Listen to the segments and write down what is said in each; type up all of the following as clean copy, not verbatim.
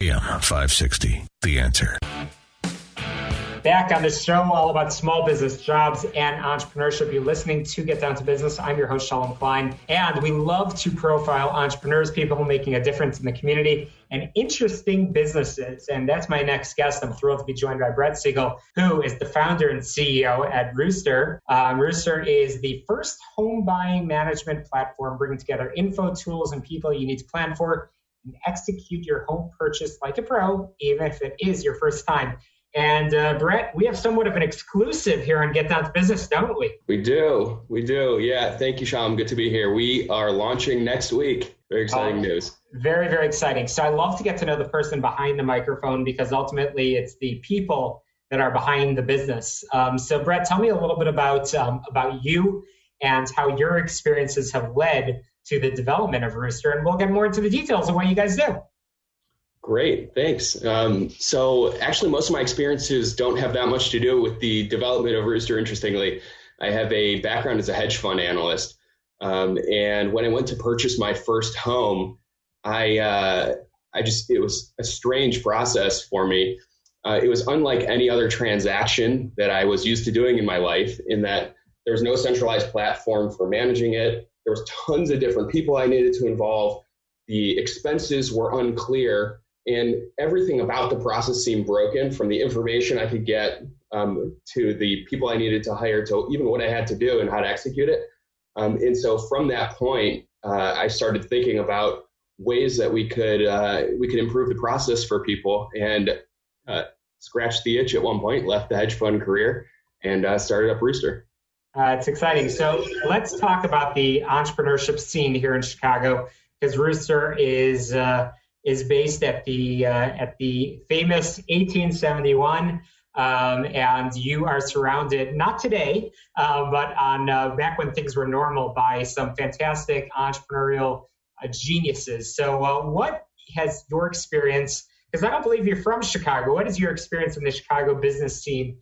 AM 560, The Answer. Back on the show, all about small business, jobs, and entrepreneurship. You're listening to Get Down to Business. I'm your host, Shalom Klein, and we love to profile entrepreneurs, people making a difference in the community, and interesting businesses. And that's my next guest. I'm thrilled to be joined by Brett Siegel, who is the founder and CEO at Rooster. Rooster is the first home buying management platform, bringing together info, tools, and people you need to plan for and execute your home purchase like a pro, even if it is your first time. And Brett, we have somewhat of an exclusive here on Get Down to Business, don't we? We do. Yeah. Thank you, Shalom. Good to be here. We are launching next week. Very exciting news. Very, very exciting. So I love to get to know the person behind the microphone because ultimately it's the people that are behind the business. So Brett, tell me a little bit about you and how your experiences have led to the development of Rooster. And we'll get more into the details of what you guys do. Great, thanks. So actually, most of my experiences don't have that much to do with the development of Rooster, interestingly. I have a background as a hedge fund analyst. And when I went to purchase my first home, it was a strange process for me. It was unlike any other transaction that I was used to doing in my life, in that there was no centralized platform for managing it. There was tons of different people I needed to involve. The expenses were unclear. And everything about the process seemed broken, from the information I could get to the people I needed to hire, to even what I had to do and how to execute it. And so from that point, I started thinking about ways that we could improve the process for people, and scratched the itch at one point, left the hedge fund career, and started up Rooster. It's exciting. So let's talk about the entrepreneurship scene here in Chicago, because Rooster is based at the famous 1871, and you are surrounded, not today, but on back when things were normal, by some fantastic entrepreneurial geniuses. So what has your experience, because I don't believe you're from Chicago, what has your experience in the Chicago business scene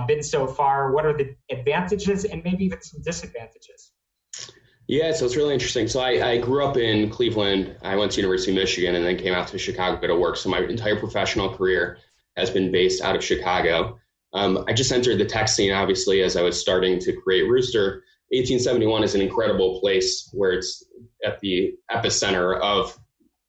been so far? What are the advantages and maybe even some disadvantages? Yeah, so it's really interesting. So I grew up in Cleveland. I went to University of Michigan and then came out to Chicago to work. So my entire professional career has been based out of Chicago. I just entered the tech scene, obviously, as I was starting to create Rooster. 1871 is an incredible place where it's at the epicenter of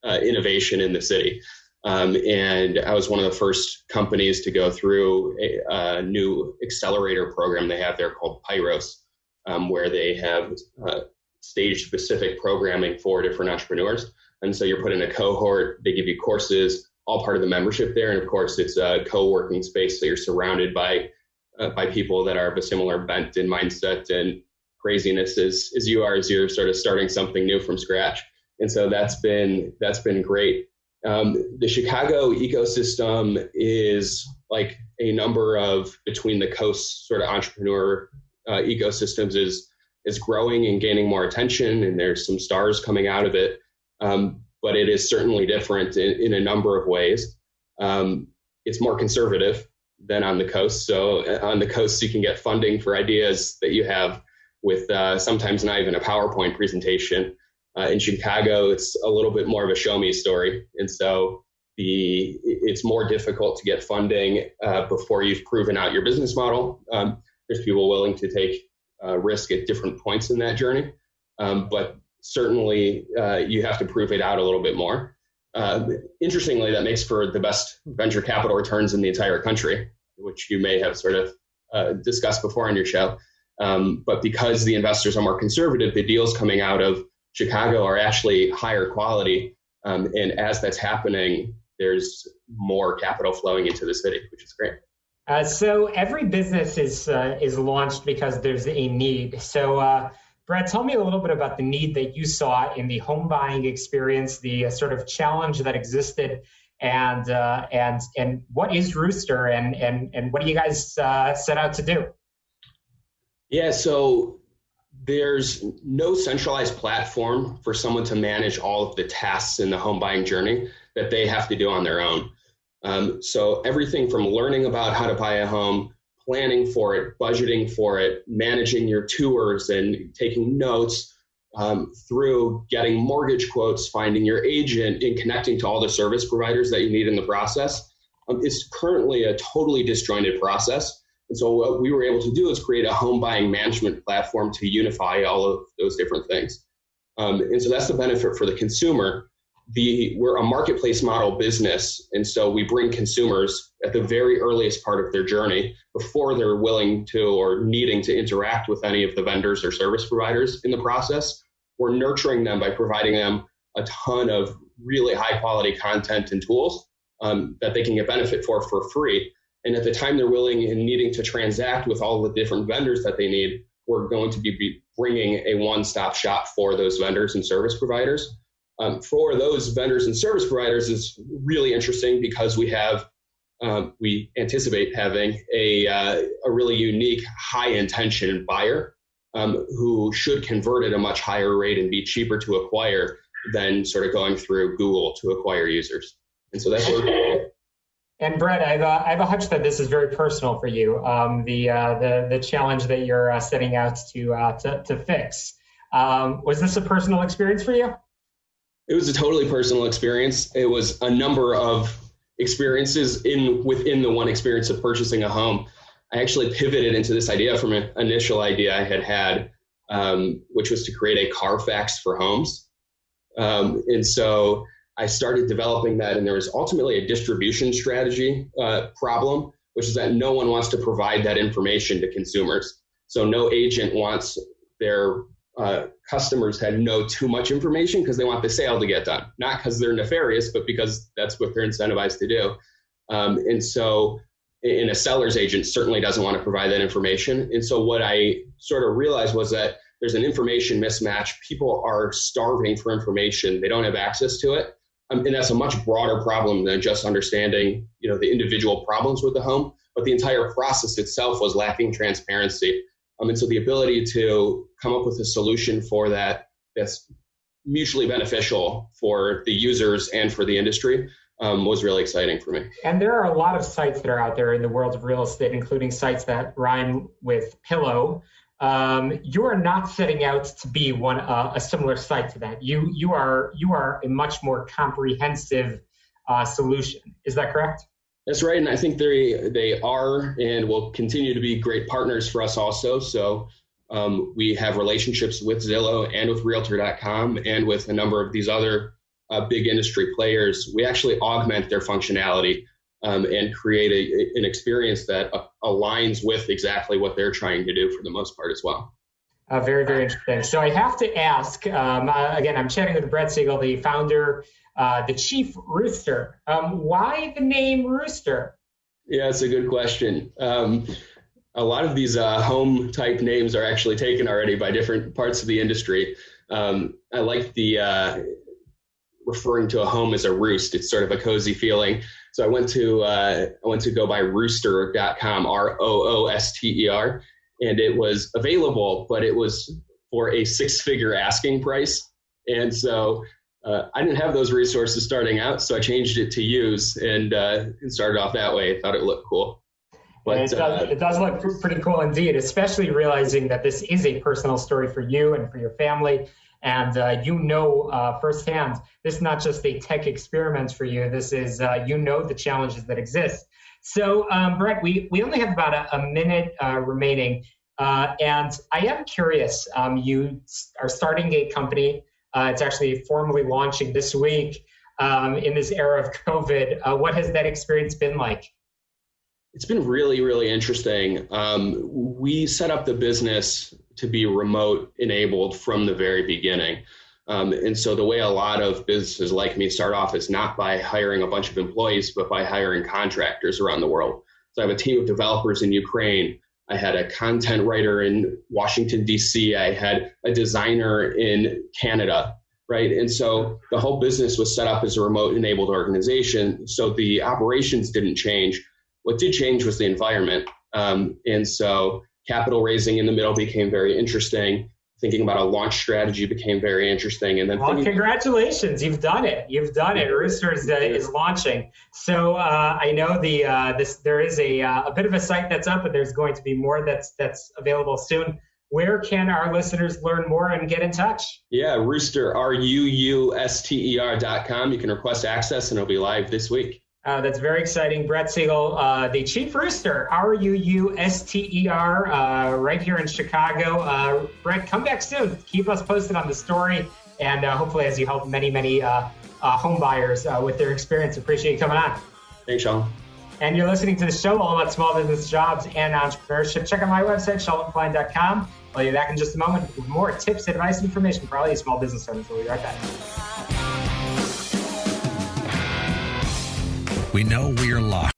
innovation in the city. And I was one of the first companies to go through a new accelerator program they have there called Pyros, where they have stage-specific programming for different entrepreneurs. And so you're put in a cohort, they give you courses, all part of the membership there. And of course, it's a co-working space, so you're surrounded by people that are of a similar bent and mindset and craziness as you are, as you're sort of starting something new from scratch. And so that's been great. The Chicago ecosystem is like a number of between the coast sort of entrepreneur ecosystems is growing and gaining more attention, and there's some stars coming out of it. But it is certainly different in a number of ways. It's more conservative than on the coast. So on the coast, you can get funding for ideas that you have with sometimes not even a PowerPoint presentation. In Chicago, it's a little bit more of a show me story. And so it's more difficult to get funding before you've proven out your business model. There's people willing to take risk at different points in that journey. But certainly you have to prove it out a little bit more. Interestingly, that makes for the best venture capital returns in the entire country, which you may have sort of discussed before on your show. But because the investors are more conservative, the deals coming out of Chicago are actually higher quality. And as that's happening, there's more capital flowing into the city, which is great. So every business is launched because there's a need. So Brett, tell me a little bit about the need that you saw in the home buying experience, the sort of challenge that existed, and what is Rooster, and what do you guys set out to do? Yeah, so there's no centralized platform for someone to manage all of the tasks in the home buying journey that they have to do on their own. So everything from learning about how to buy a home, planning for it, budgeting for it, managing your tours and taking notes, through getting mortgage quotes, finding your agent, and connecting to all the service providers that you need in the process. It's currently a totally disjointed process. And so what we were able to do is create a home buying management platform to unify all of those different things. And so that's the benefit for the consumer. We're a marketplace model business. And so we bring consumers at the very earliest part of their journey before they're willing to or needing to interact with any of the vendors or service providers in the process. We're nurturing them by providing them a ton of really high quality content and tools that they can get benefit for free. And at the time they're willing and needing to transact with all the different vendors that they need, we're going to be bringing a one-stop shop for those vendors and service providers. For those vendors and service providers is really interesting because we anticipate having a really unique, high-intention buyer who should convert at a much higher rate and be cheaper to acquire than sort of going through Google to acquire users. And so that's what we're. And Brett, I have a hunch that this is very personal for you. The challenge that you're setting out to fix. Was this a personal experience for you? It was a totally personal experience. It was a number of experiences within the one experience of purchasing a home. I actually pivoted into this idea from an initial idea I had, which was to create a Carfax for homes. And so I started developing that, and there was ultimately a distribution strategy problem, which is that no one wants to provide that information to consumers. So no agent wants their customers to know too much information because they want the sale to get done, not because they're nefarious, but because that's what they're incentivized to do. And so a seller's agent certainly doesn't want to provide that information. And so what I sort of realized was that there's an information mismatch. People are starving for information. They don't have access to it. And that's a much broader problem than just understanding, the individual problems with the home, but the entire process itself was lacking transparency. And so the ability to come up with a solution for that's mutually beneficial for the users and for the industry was really exciting for me. And there are a lot of sites that are out there in the world of real estate, including sites that rhyme with pillow. You are not setting out to be a similar site to that. You are a much more comprehensive solution. Is that correct? That's right, and I think they are and will continue to be great partners for us also. So we have relationships with Zillow and with Realtor.com and with a number of these other big industry players. We actually augment their functionality and create an experience that aligns with exactly what they're trying to do for the most part as well. Very, very interesting. So I have to ask, again, I'm chatting with Brett Siegel, the founder, the chief rooster. Why the name Rooster? Yeah, it's a good question. A lot of these home type names are actually taken already by different parts of the industry. I like the referring to a home as a roost. It's sort of a cozy feeling. So I went to go by rooster.com, ROOSTER, and it was available, but it was for a 6-figure asking price. And so I didn't have those resources starting out, so I changed it to use and started off that way. I thought it looked cool. But it does look pretty cool indeed, especially realizing that this is a personal story for you and for your family. And firsthand, this is not just a tech experiment for you. This is, the challenges that exist. So, Brett, we only have about a minute remaining. And I am curious, you are starting a company. It's actually formally launching this week in this era of COVID. What has that experience been like? It's been really, really interesting. We set up the business to be remote enabled from the very beginning. And so the way a lot of businesses like me start off is not by hiring a bunch of employees, but by hiring contractors around the world. So I have a team of developers in Ukraine. I had a content writer in Washington, D.C. I had a designer in Canada, right? And so the whole business was set up as a remote enabled organization. So the operations didn't change. What did change was the environment. And so capital raising in the middle became very interesting. Thinking about a launch strategy became very interesting. And then congratulations, you've done it. Rooster is launching. So I know there is a bit of a site that's up, but there's going to be more that's available soon. where can our listeners learn more and get in touch? Yeah, Rooster, RUUSTER.com. You can request access and it'll be live this week. That's very exciting. Brett Siegel, the Chief Rooster, RUUSTER, right here in Chicago. Brett, come back soon. Keep us posted on the story. And hopefully as you help many home buyers with their experience. Appreciate you coming on. Thanks, Shalom. And you're listening to the show all about small business, jobs, and entrepreneurship. Check out my website, ShalomKlein.com. I'll be back in just a moment with more tips, advice, and information for all you small business owners. We'll be right back. We know we are locked